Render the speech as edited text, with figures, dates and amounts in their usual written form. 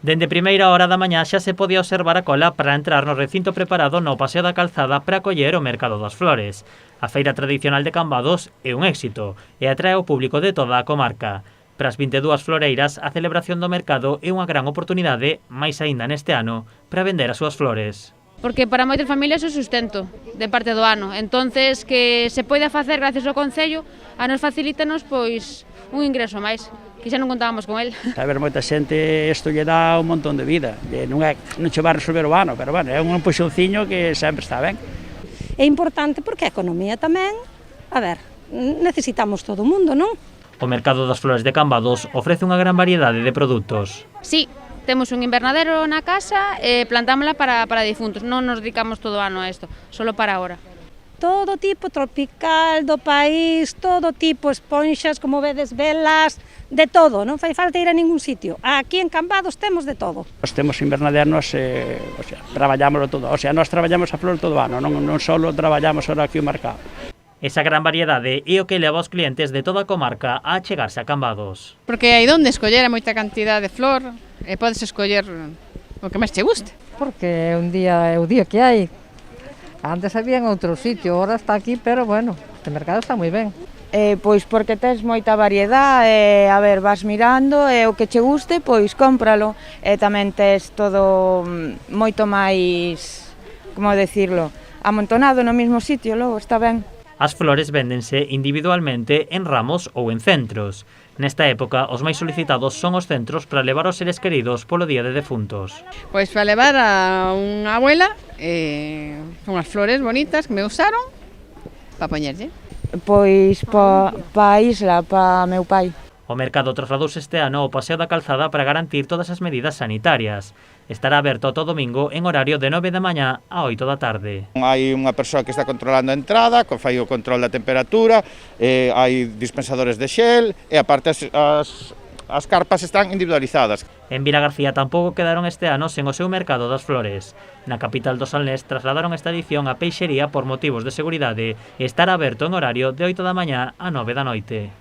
Dende primeira hora da mañá xa se podía observar a cola para entrar no recinto preparado no Paseo da Calzada para acoller o Mercado das Flores. A feira tradicional de Cambados é un éxito e atrae o público de toda a comarca. Para as 22 floreiras, a celebración do mercado é unha gran oportunidade, máis aínda neste ano, para vender as súas flores. Porque para moitas familias é o sustento de parte do ano. Entonces, que se poida facer gracias ao Concello, a nos facilítanos pois un ingreso máis, que xa non contábamos con el. A ver, moita xente isto lle dá un montón de vida. Non che vai resolver o ano, pero bueno, é un puxonciño que sempre está ben. É importante porque a economía tamén, a ver, necesitamos todo o mundo, non? O Mercado das Flores de Cambados ofrece unha gran variedade de produtos. Sí, temos un invernadero na casa e plantámola para difuntos. Non nos dedicamos todo o ano a isto, solo para ahora. Todo tipo tropical do país, todo tipo esponxas, como vedes, velas, de todo, non fai falta ir a ningún sitio. Aquí en Cambados temos de todo. Nós temos invernadernos, traballámoslo todo, nós traballamos a flor todo o ano, non só traballamos ahora aquí o mercado. Esa gran variedade é o que leva os clientes de toda a comarca a chegarse a Cambados. Porque hai donde escoller a moita cantidad de flor e podes escoller o que máis che guste. Porque un día é o día que hai. Antes había en outro sitio, ahora está aquí, pero bueno, este mercado está moi ben. Pois porque tes moita variedade, a ver, vas mirando e o que che guste, pois cómpralo. E tamén tes todo moito máis, como decirlo, amontonado no mesmo sitio, logo está ben. As flores véndense individualmente en ramos ou en centros. Nesta época, os máis solicitados son os centros para levar os seres queridos polo Día de Defuntos. Pois para levar a unha abuela, unhas flores bonitas que me usaron para poñerlle. Pois pa a isla, pa meu pai. O mercado trasladouse este ano ao Paseo da Calzada para garantir todas as medidas sanitarias. Estará aberto todo domingo en horario de 9 da mañá a 8 da tarde. Hai unha persoa que está controlando a entrada, que fai o control da temperatura, hai dispensadores de xel e aparte as carpas están individualizadas. En Vila García tampouco quedaron este ano sen o seu Mercado das Flores. Na capital do Salnés trasladaron esta edición a peixería por motivos de seguridade e estará aberto en horario de 8 da mañá a 9 da noite.